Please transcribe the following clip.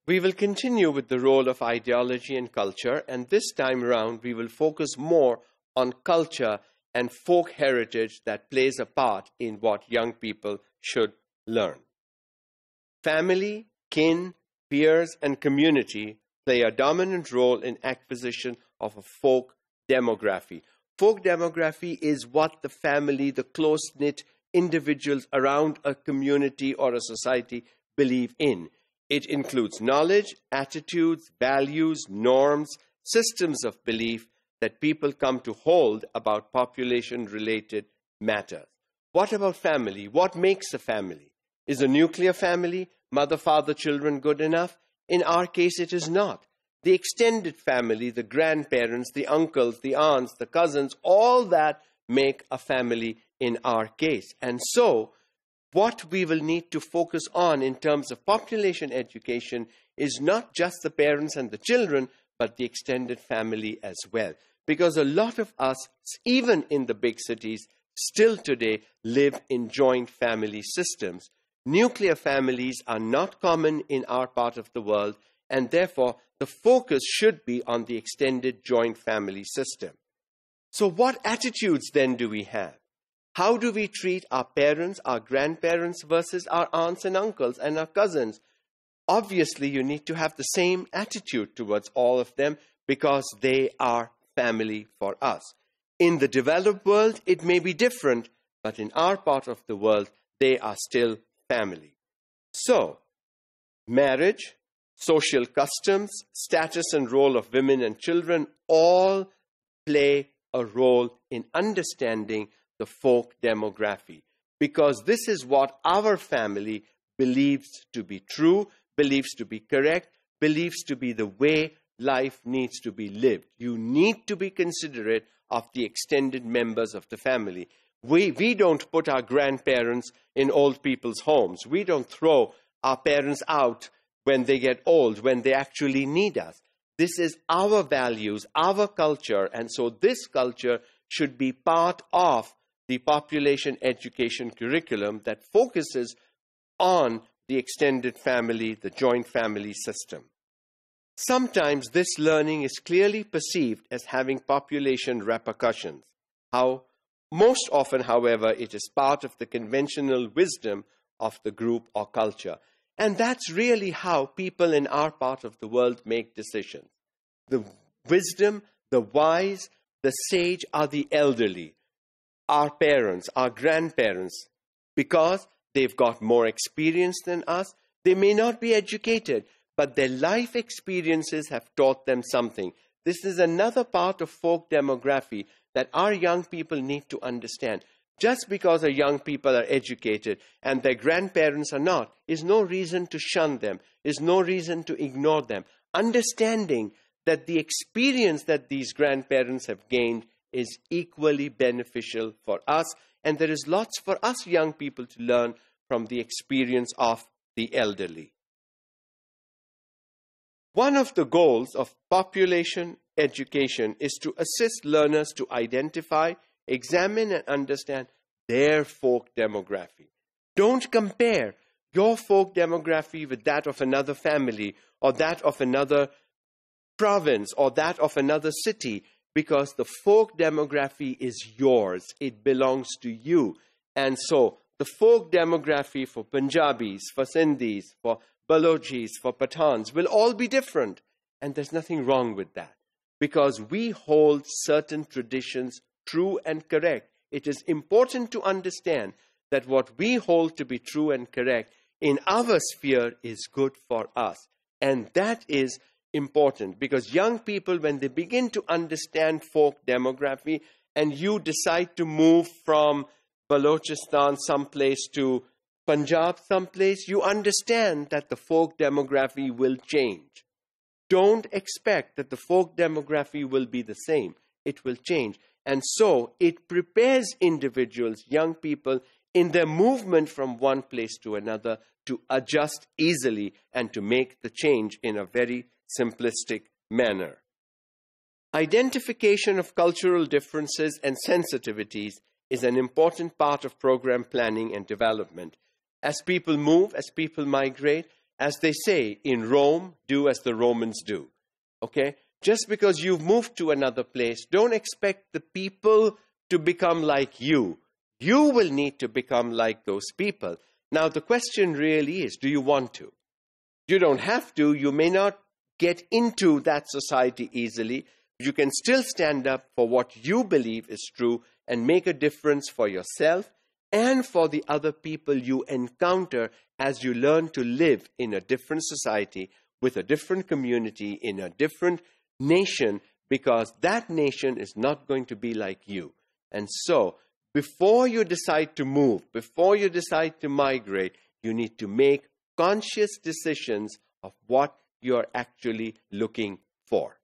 We will continue with the role of ideology and culture, and this time around we will focus more on culture and folk heritage that plays a part in what young people should learn. Family, kin, peers, and community play a dominant role in acquisition of a folk demography. Folk demography is what the family, the close-knit individuals around a community or a society believe in. It includes knowledge, attitudes, values, norms, systems of belief that people come to hold about population-related matters. What about family? What makes a family? Is a nuclear family, mother, father, children good enough? In our case, it is not. The extended family, the grandparents, the uncles, the aunts, the cousins, all that make a family in our case. And so, what we will need to focus on in terms of population education is not just the parents and the children, but the extended family as well. Because a lot of us, even in the big cities, still today live in joint family systems. Nuclear families are not common in our part of the world, and therefore the focus should be on the extended joint family system. So what attitudes then do we have? How do we treat our parents, our grandparents versus our aunts and uncles and our cousins? Obviously, you need to have the same attitude towards all of them because they are family for us. In the developed world, it may be different, but in our part of the world, they are still family. So, marriage, social customs, status and role of women and children all play a role in understanding the folk demography, because this is what our family believes to be true, believes to be correct, believes to be the way life needs to be lived. You need to be considerate of the extended members of the family. We don't put our grandparents in old people's homes. We don't throw our parents out when they get old, when they actually need us. This is our values, our culture, and so this culture should be part of the population education curriculum that focuses on the extended family, the joint family system. Sometimes this learning is clearly perceived as having population repercussions. Most often, however, it is part of the conventional wisdom of the group or culture. And that's really how people in our part of the world make decisions. The wisdom, the wise, the sage are the elderly, our parents, our grandparents, because they've got more experience than us. They may not be educated, but their life experiences have taught them something. This is another part of folk demography that our young people need to understand. Just because our young people are educated and their grandparents are not, is no reason to shun them, is no reason to ignore them. Understanding that the experience that these grandparents have gained is equally beneficial for us, and there is lots for us young people to learn from the experience of the elderly. One of the goals of population education is to assist learners to identify, examine, and understand their folk demography. Don't compare your folk demography with that of another family or that of another province or that of another city, because the folk demography is yours. It belongs to you. And so the folk demography for Punjabis, for Sindhis, for Balochis, for Pathans will all be different. And there's nothing wrong with that, because we hold certain traditions true and correct. It is important to understand that what we hold to be true and correct in our sphere is good for us. And that is important, because young people, when they begin to understand folk demography and you decide to move from Balochistan someplace to Punjab someplace, you understand that the folk demography will change. Don't expect that the folk demography will be the same. It will change. And so it prepares individuals, young people, in their movement from one place to another to adjust easily and to make the change in a very simplistic manner. Identification of cultural differences and sensitivities is an important part of program planning and development. As people move, as people migrate, as they say, in Rome, do as the Romans do. Okay? Just because you've moved to another place, don't expect the people to become like you. You will need to become like those people. Now, the question really is, do you want to? You don't have to. You may not get into that society easily. You can still stand up for what you believe is true and make a difference for yourself and for the other people you encounter as you learn to live in a different society, with a different community, in a different nation, because that nation is not going to be like you. And so, before you decide to move, before you decide to migrate, you need to make conscious decisions of what you're actually looking for.